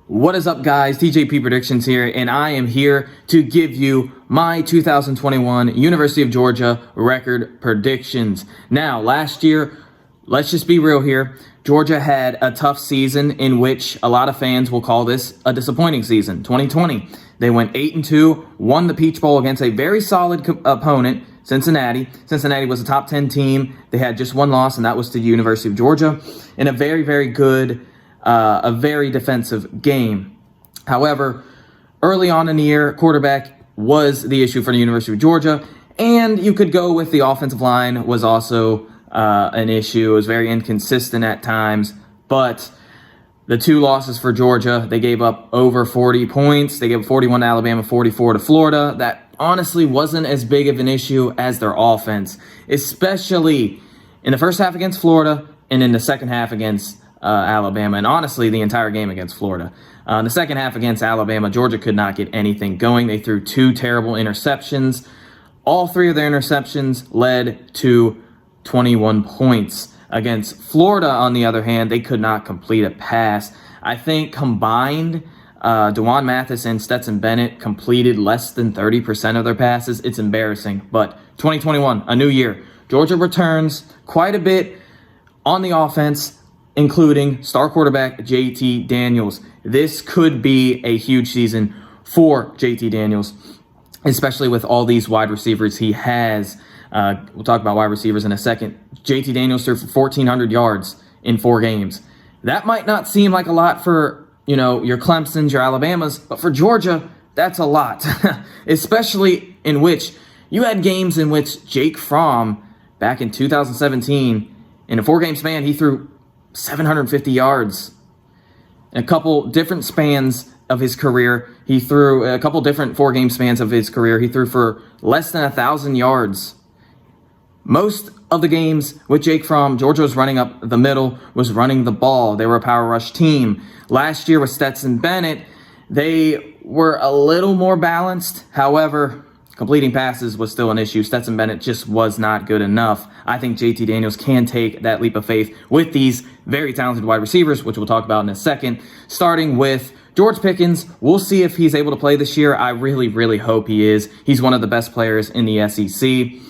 What is up, guys? TJP Predictions here, and I am here to give you my 2021 University of Georgia record predictions. Now, last year, let's just be real here, Georgia had a tough season in which a lot of fans will call this a disappointing season, 2020. They went 8-2, won the Peach Bowl against a very solid opponent, Cincinnati. Cincinnati was a top 10 team. They had just one loss, and that was to the University of Georgia in a very, very good a very defensive game. However, early on in the year, quarterback was the issue for the University of Georgia, and you could go with the offensive line was also an issue. It was very inconsistent at times, but the two losses for Georgia, they gave up over 40 points. They gave 41 to Alabama, 44 to Florida. That honestly wasn't as big of an issue as their offense, especially in the first half against Florida and in the second half against Alabama, and honestly the entire game against Florida. In the second half against Alabama, Georgia could not get anything going. They threw two terrible interceptions. All three of their interceptions led to 21 points. Against Florida, on the other hand, they could not complete a pass. I think combined, DeJuan Mathis and Stetson Bennett completed less than 30% of their passes. It's embarrassing, but 2021, a new year. Georgia returns quite a bit on the offense, including star quarterback JT Daniels. This could be a huge season for JT Daniels, especially with all these wide receivers he has. We'll talk about wide receivers in a second. JT Daniels threw for 1,400 yards in 4 games. That might not seem like a lot for, your Clemsons, your Alabamas, but for Georgia, that's a lot, especially in which you had games in which Jake Fromm, back in 2017, in a 4-game span, he threw 750 yards. In a couple different spans of his career, he threw a couple different 4-game spans of his career. He threw for less than 1,000 yards. Most of the games with Jake Fromm, Georgia was running up the middle, was running the ball. They were a power rush team. Last year with Stetson Bennett, they were a little more balanced. However, completing passes was still an issue. Stetson Bennett just was not good enough. I think JT Daniels can take that leap of faith with these very talented wide receivers, which we'll talk about in a second. Starting with George Pickens, we'll see if he's able to play this year. I really, really hope he is. He's one of the best players in the SEC,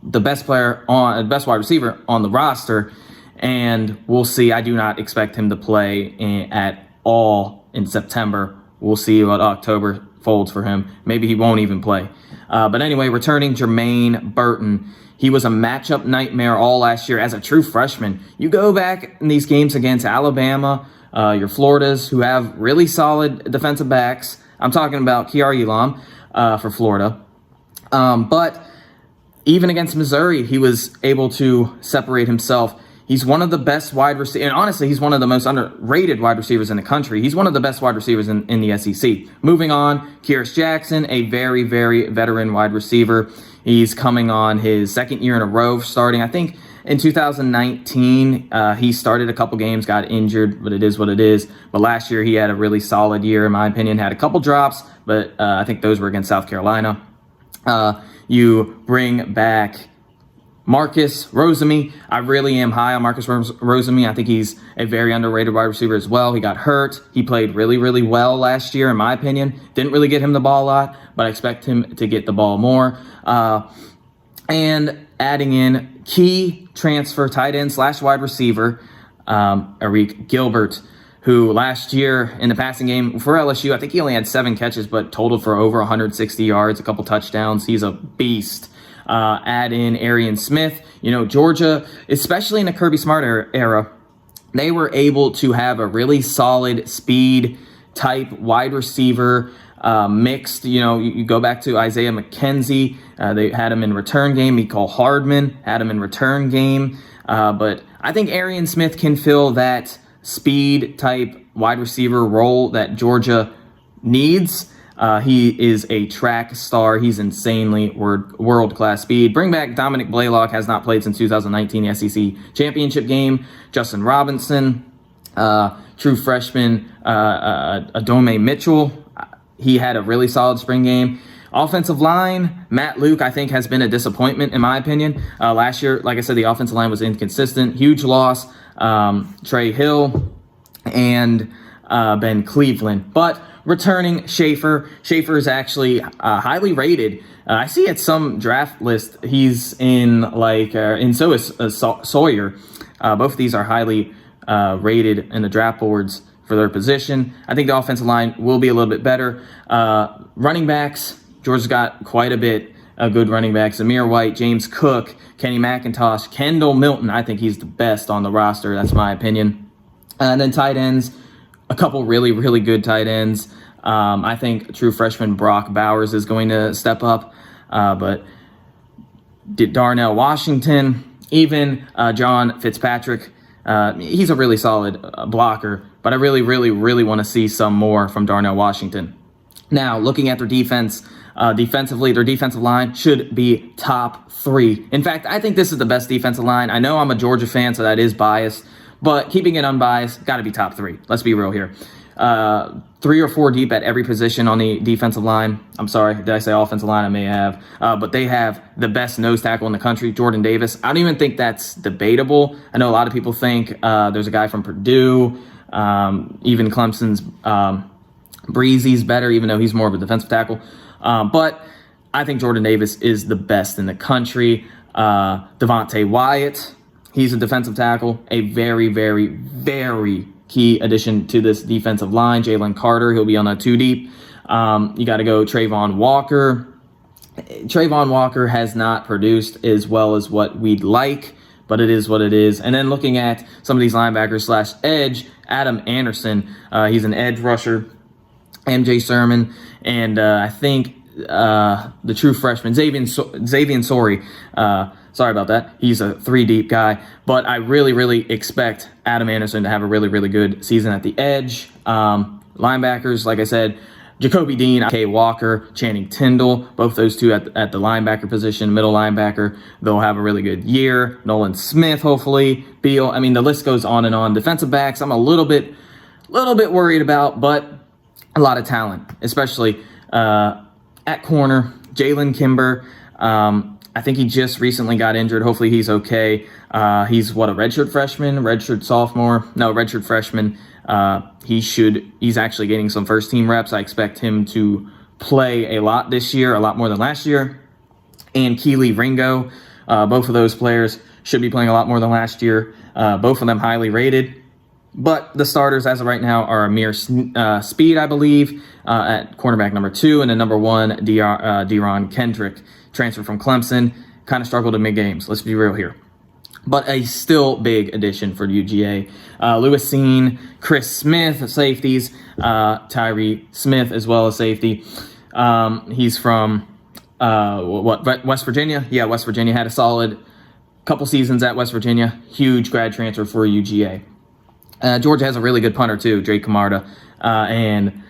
the best wide receiver on the roster, and we'll see. I do not expect him to play at all in September. We'll see what October folds for him. Maybe he won't even play. But anyway, returning Jermaine Burton. He was a matchup nightmare all last year as a true freshman. You go back in these games against Alabama, your Floridas, who have really solid defensive backs. I'm talking about Kiar Elam for Florida. But even against Missouri, he was able to separate himself. He's one of the best wide receivers, and honestly, he's one of the most underrated wide receivers in the country. He's one of the best wide receivers in the SEC. Moving on, Karis Jackson, a very, very veteran wide receiver. He's coming on his second year in a row starting. I think in 2019, he started a couple games, got injured, but it is what it is. But last year, he had a really solid year, in my opinion. Had a couple drops, but I think those were against South Carolina. You bring back Marcus Rosami. I really am high on Marcus Rosami. I think he's a very underrated wide receiver as well. He got hurt. He played really, really well last year, in my opinion. Didn't really get him the ball a lot, but I expect him to get the ball more. And adding in key transfer tight end / wide receiver, Eric Gilbert, who last year in the passing game for LSU, I think he only had 7 catches, but totaled for over 160 yards, a couple touchdowns. He's a beast. Add in Arian Smith. Georgia, especially in the Kirby Smart era, they were able to have a really solid speed type wide receiver mixed. You go back to Isaiah McKenzie. They had him in return game. Mecole Hardman had him in return game. But I think Arian Smith can fill that speed type wide receiver role that Georgia needs. He is a track star. He's insanely world-class speed. Bring back Dominic Blaylock, has not played since 2019 SEC championship game. Justin Robinson, true freshman, Adome Mitchell. He had a really solid spring game. Offensive line, Matt Luke, I think, has been a disappointment, in my opinion. Last year, like I said, the offensive line was inconsistent. Huge loss. Trey Hill and been Cleveland. But returning Schaefer is actually highly rated. I see at some draft list he's in and so is Sawyer. Both of these are highly rated in the draft boards for their position. I think the offensive line will be a little bit better. Running backs, Georgia's got quite a bit of good running backs. Amir White, James Cook, Kenny McIntosh, Kendall Milton. I think he's the best on the roster. That's my opinion. And then tight ends, a couple really, really good tight ends. I think true freshman Brock Bowers is going to step up. But Darnell Washington, even John Fitzpatrick, he's a really solid blocker. But I really, really, really want to see some more from Darnell Washington. Now, looking at their defense, defensively, their defensive line should be top 3. In fact, I think this is the best defensive line. I know I'm a Georgia fan, so that is biased. But keeping it unbiased, got to be top 3. Let's be real here. 3 or 4 deep at every position on the defensive line. I'm sorry, did I say offensive line? I may have. But they have the best nose tackle in the country, Jordan Davis. I don't even think that's debatable. I know a lot of people think there's a guy from Purdue, even Clemson's Breezy's better, even though he's more of a defensive tackle. But I think Jordan Davis is the best in the country. Devontae Wyatt, he's a defensive tackle, a very, very, very key addition to this defensive line. Jalen Carter, he'll be on a 2 deep. You got to go Trayvon Walker. Trayvon Walker has not produced as well as what we'd like, but it is what it is. And then looking at some of these linebackers / edge, Adam Anderson, he's an edge rusher. MJ Sermon, and I think the true freshman, Xavier Sorey, sorry about that. He's a 3 deep guy, but I really, really expect Adam Anderson to have a really, really good season at the edge. Linebackers, like I said, Jacoby Dean, K. Walker, Channing Tindall, both those two at the linebacker position, middle linebacker, they'll have a really good year. Nolan Smith, hopefully. Beal, I mean, the list goes on and on. Defensive backs, I'm a little bit worried about, but a lot of talent, especially at corner. Jalen Kimber, I think he just recently got injured. Hopefully he's okay. He's a redshirt freshman, redshirt sophomore? No, redshirt freshman. He's actually getting some first team reps. I expect him to play a lot this year, a lot more than last year. And Keely Ringo, both of those players should be playing a lot more than last year. Both of them highly rated. But the starters as of right now are Amir Speed, I believe, at cornerback number 2, and then number 1, Deron Kendrick, transfer from Clemson. Kind of struggled in mid-games. Let's be real here. But a still big addition for UGA. Lewis Seen, Chris Smith, safeties, Tyree Smith as well as safety. He's from West Virginia? Yeah, West Virginia. Had a solid couple seasons at West Virginia. Huge grad transfer for UGA. Georgia has a really good punter too, Drake Camarda, and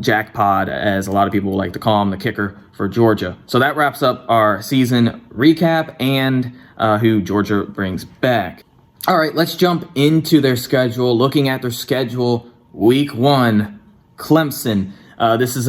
Jack Pod, as a lot of people like to call him, the kicker for Georgia. So that wraps up our season recap and who Georgia brings back. All right, let's jump into their schedule. Looking at their schedule, week 1, Clemson. This is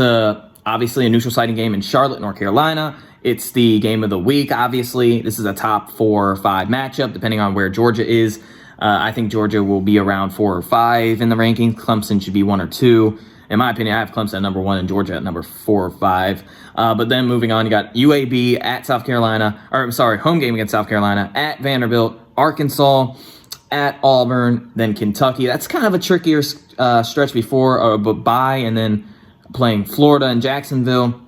obviously a neutral siting game in Charlotte, North Carolina. It's the game of the week, obviously. This is a top 4 or 5 matchup, depending on where Georgia is. I think Georgia will be around 4 or 5 in the rankings. Clemson should be 1 or 2. In my opinion, I have Clemson at number 1 and Georgia at number 4 or 5. But then moving on, you got UAB at South Carolina, home game against South Carolina, at Vanderbilt, Arkansas, at Auburn, then Kentucky. That's kind of a trickier stretch before, but bye, and then playing Florida and Jacksonville.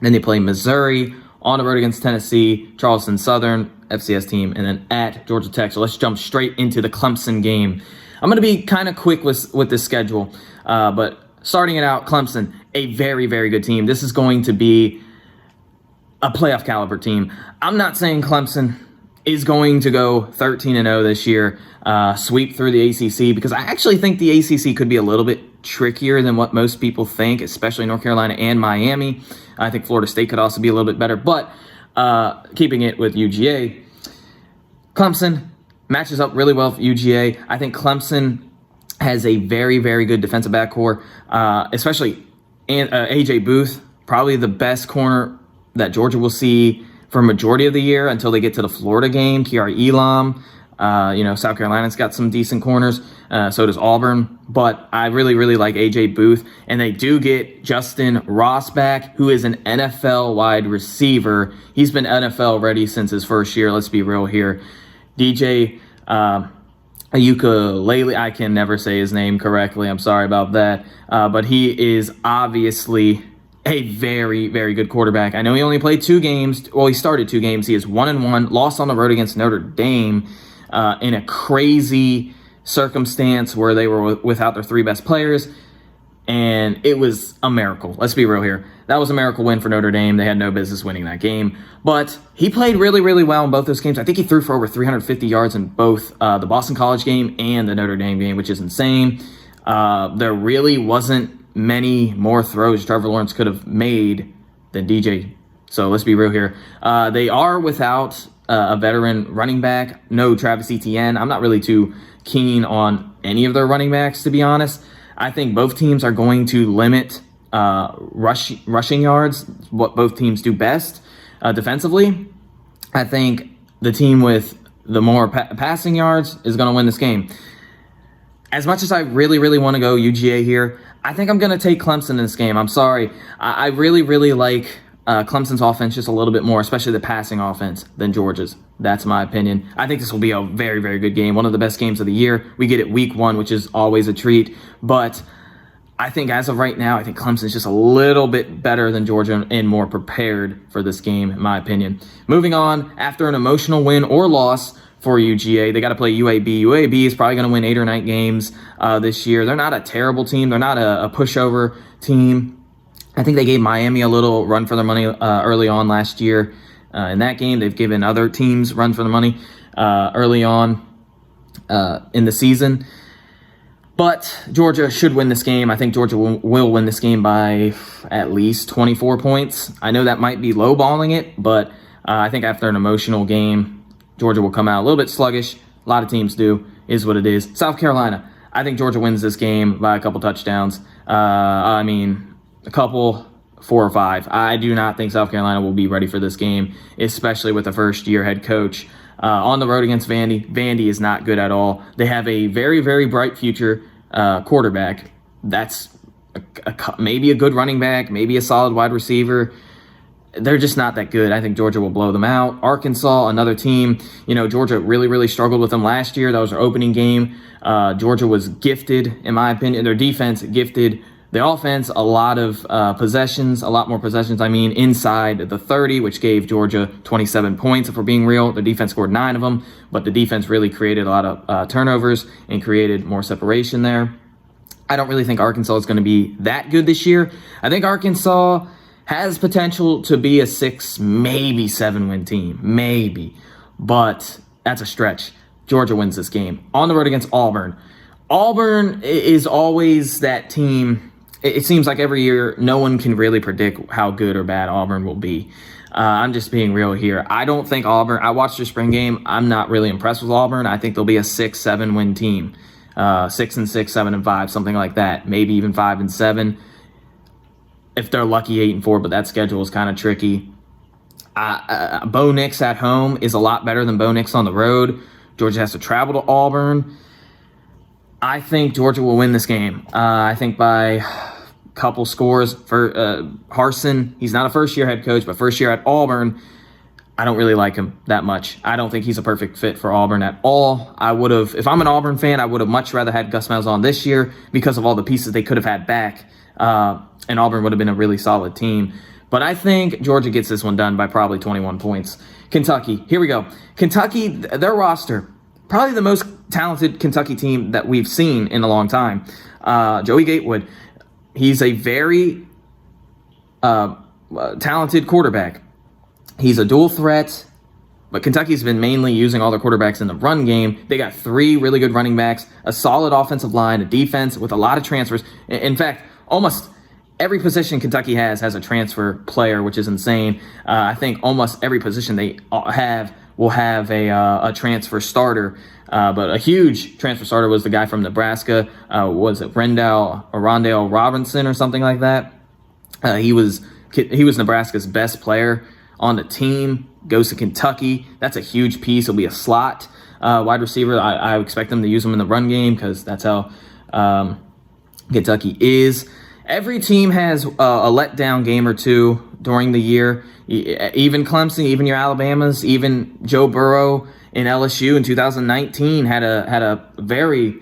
Then they play Missouri, on the road against Tennessee, Charleston Southern, FCS team, and then at Georgia Tech. So let's jump straight into the Clemson game. I'm going to be kind of quick with this schedule, but starting it out, Clemson, a very, very good team. This is going to be a playoff caliber team. I'm not saying Clemson is going to go 13-0 this year, sweep through the ACC, because I actually think the ACC could be a little bit trickier than what most people think, especially North Carolina and Miami. I think Florida State could also be a little bit better, but keeping it with UGA, Clemson matches up really well for UGA. I think Clemson has a very, very good defensive back core, especially A.J. Booth, probably the best corner that Georgia will see for a majority of the year until they get to the Florida game. Kiara Elam, South Carolina's got some decent corners. So does Auburn. But I really, really like A.J. Booth. And they do get Justin Ross back, who is an NFL wide receiver. He's been NFL ready since his first year. Let's be real here. DJ Ukulele, I can never say his name correctly. I'm sorry about that. But he is obviously a very, very good quarterback. I know he only played 2 games. Well, he started 2 games. He is 1-1, lost on the road against Notre Dame in a crazy circumstance where they were without their 3 best players. And it was a miracle. Let's be real here. That was a miracle win for Notre Dame. They had no business winning that game. But he played really, really well in both those games. I think he threw for over 350 yards in both the Boston College game and the Notre Dame game, which is insane. There really wasn't many more throws Trevor Lawrence could have made than DJ. So let's be real here. They are without a veteran running back. No Travis Etienne. I'm not really too keen on any of their running backs, to be honest. I think both teams are going to limit rushing yards, what both teams do best defensively. I think the team with the more passing yards is going to win this game. As much as I really, really want to go UGA here, I think I'm going to take Clemson in this game. I'm sorry. I really, really like Clemson's offense just a little bit more, especially the passing offense, than Georgia's. That's my opinion. I think this will be a very, very good game. One of the best games of the year. We get it week 1, which is always a treat. But I think as of right now, I think Clemson's just a little bit better than Georgia and more prepared for this game, in my opinion. Moving on, after an emotional win or loss for UGA, they got to play UAB. UAB is probably going to win 8 or 9 games this year. They're not a terrible team. They're not a pushover team. I think they gave Miami a little run for their money early on last year. In that game, they've given other teams run for their money early on in the season. But Georgia should win this game. I think Georgia will win this game by at least 24 points. I know that might be lowballing it, but I think after an emotional game, Georgia will come out a little bit sluggish. A lot of teams do, is what it is. South Carolina, I think Georgia wins this game by a couple touchdowns. A couple, 4 or 5. I do not think South Carolina will be ready for this game, especially with the first-year head coach. On the road against Vandy, Vandy is not good at all. They have a very, very bright future quarterback. That's maybe a good running back, maybe a solid wide receiver. They're just not that good. I think Georgia will blow them out. Arkansas, another team. Georgia really, really struggled with them last year. That was their opening game. Georgia was gifted, in my opinion. Their defense gifted the offense a lot of possessions, a lot more possessions, inside the 30, which gave Georgia 27 points, if we're being real. The defense scored 9 of them, but the defense really created a lot of turnovers and created more separation there. I don't really think Arkansas is going to be that good this year. I think Arkansas has potential to be a 6, maybe 7-win team. Maybe. But that's a stretch. Georgia wins this game. On the road against Auburn. Auburn is always that team. It seems like every year no one can really predict how good or bad Auburn will be. I'm just being real here. I don't think Auburn, I watched their spring game. I'm not really impressed with Auburn. I think they'll be a 6, 7-win team. 6-6, 7-5, something like that. Maybe even 5-7. If they're lucky, 8-4, but that schedule is kind of tricky. Bo Nix at home is a lot better than Bo Nix on the road. Georgia has to travel to Auburn. I think Georgia will win this game. I think by a couple scores. For Harsin, he's not a first-year head coach, but first year at Auburn, I don't really like him that much. I don't think he's a perfect fit for Auburn at all. If I'm an Auburn fan, I would have much rather had Gus Malzahn this year because of all the pieces they could have had back, and Auburn would have been a really solid team. But I think Georgia gets this one done by probably 21 points. Kentucky, here we go. Kentucky, their roster, probably the most talented Kentucky team that we've seen in a long time. Joey Gatewood, he's a very talented quarterback. He's a dual threat, but Kentucky's been mainly using all their quarterbacks in the run game. They got 3 really good running backs, a solid offensive line, a defense with a lot of transfers. In fact, almost every position Kentucky has a transfer player, which is insane. I think almost every position they have will have a transfer starter. But a huge transfer starter was the guy from Nebraska. Was it Rondale Robinson or something like that? He was Nebraska's best player on the team. Goes to Kentucky. That's a huge piece. He'll be a slot wide receiver. I expect them to use him in the run game because that's how Kentucky is. Every team has a letdown game or two during the year. Even Clemson, even your Alabamas, even Joe Burrow in LSU in 2019 had a very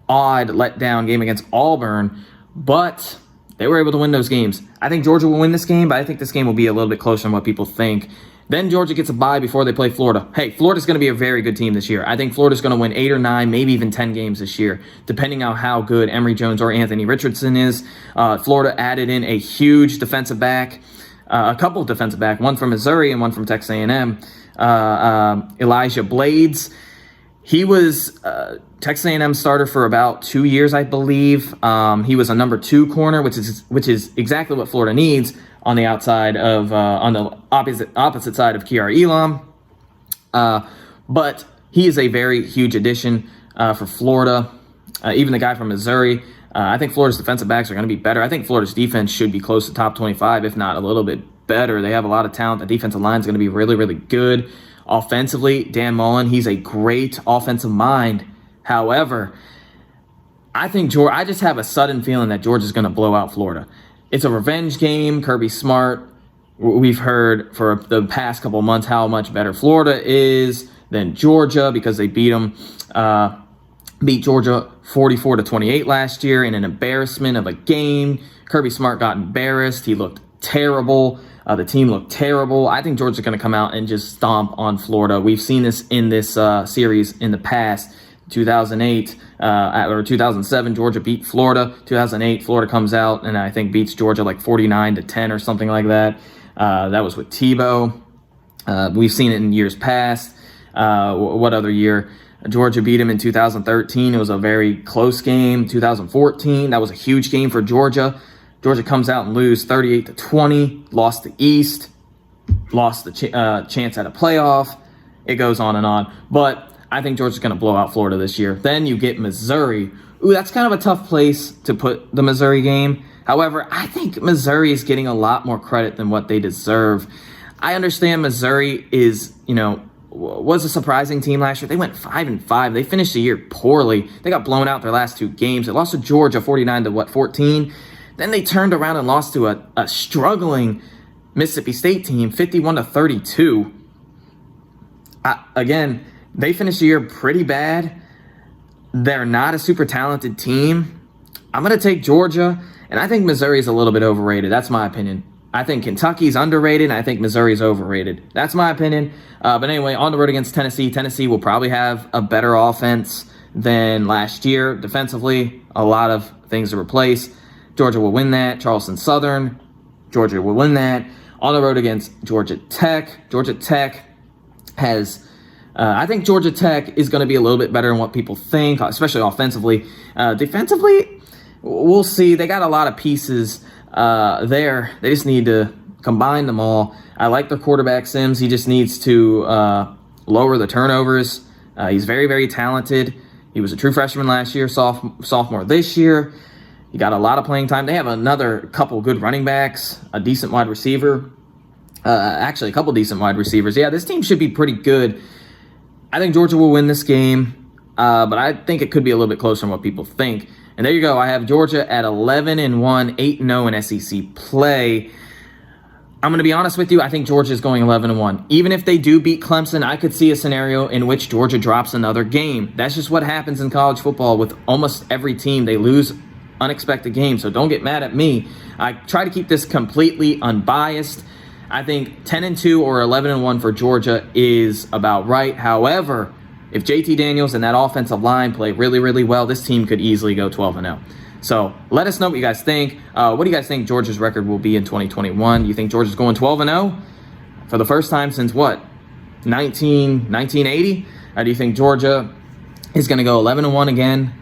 odd letdown game against Auburn, but they were able to win those games. I think Georgia will win this game, but I think this game will be a little bit closer than what people think. Then Georgia gets a bye before they play Florida. Hey, Florida's going to be a very good team this year. I think Florida's going to win 8 or 9, maybe even 10 games this year, depending on how good Emory Jones or Anthony Richardson is. Florida added in a huge defensive back, a couple of defensive back, one from Missouri and one from Texas A&M, Elijah Blades. He was Texas A&M starter for about 2 years, I believe. He was a number 2 corner, which is exactly what Florida needs on the outside of on the opposite side of Kiar Elam. But he is a very huge addition for Florida. Even the guy from Missouri. I think Florida's defensive backs are going to be better. I think Florida's defense should be close to top 25, if not a little bit better. They have a lot of talent. The defensive line is going to be really, really good. Offensively, Dan Mullen, he's a great offensive mind. However, I just have a sudden feeling that Georgia's going to blow out Florida. It's a revenge game. Kirby Smart, we've heard for the past couple months how much better Florida is than Georgia because they beat Georgia 44-28 last year in an embarrassment of a game. Kirby Smart got embarrassed. He looked terrible. The team looked terrible. I think Georgia's going to come out and just stomp on Florida. We've seen this in this series in the past. 2008 or 2007, Georgia beat Florida. 2008, Florida comes out and I think beats Georgia like 49-10 or something like that. That was with Tebow. We've seen it in years past. What other year? Georgia beat him in 2013. It was a very close game. 2014, that was a huge game for Georgia. Georgia comes out and lose 38-20, lost the East, lost the chance at a playoff. It goes on and on. But I think Georgia's going to blow out Florida this year. Then you get Missouri. Ooh, that's kind of a tough place to put the Missouri game. However, I think Missouri is getting a lot more credit than what they deserve. I understand Missouri was a surprising team last year. They went 5-5. They finished the year poorly. They got blown out their last 2 games. They lost to Georgia 49-14. Then they turned around and lost to a struggling Mississippi State team 51-32. Again, they finished the year pretty bad. They're not a super talented team. I'm going to take Georgia, and I think Missouri is a little bit overrated. That's my opinion. I think Kentucky's underrated, and I think Missouri's overrated. That's my opinion. But anyway, on the road against Tennessee. Tennessee will probably have a better offense than last year. Defensively, a lot of things to replace. Georgia will win that. Charleston Southern, Georgia will win that. On the road against Georgia Tech. Georgia Tech has... I think Georgia Tech is going to be a little bit better than what people think, especially offensively. Defensively, we'll see. They got a lot of pieces there. They just need to combine them all. I like their quarterback, Sims. He just needs to lower the turnovers. He's very, very talented. He was a true freshman last year, sophomore this year. He got a lot of playing time. They have another couple good running backs, a decent wide receiver. Actually, a couple decent wide receivers. Yeah, this team should be pretty good. I think Georgia will win this game, but I think it could be a little bit closer than what people think. And there you go. I have Georgia at 11-1, 8-0 in SEC play. I'm going to be honest with you. I think Georgia is going 11-1. Even if they do beat Clemson, I could see a scenario in which Georgia drops another game. That's just what happens in college football with almost every team. They lose unexpected games, so don't get mad at me. I try to keep this completely unbiased. I think 10-2 or 11-1 for Georgia is about right. However, if JT Daniels and that offensive line play really, really well, this team could easily go 12-0. So let us know what you guys think. What do you guys think Georgia's record will be in 2021? Do you think Georgia's going 12-0 for the first time since what? 1980? Or do you think Georgia is going to go 11-1 again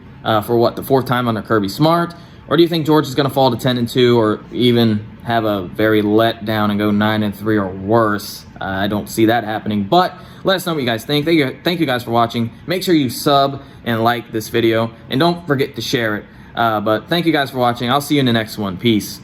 for what, the 4th time under Kirby Smart? Or do you think Georgia's going to fall to 10-2 or even have a very letdown and go 9-3 or worse? I don't see that happening, but let us know what you guys think. Thank you guys for watching. Make sure you sub and like this video, and don't forget to share it. But thank you guys for watching. I'll see you in the next one. Peace.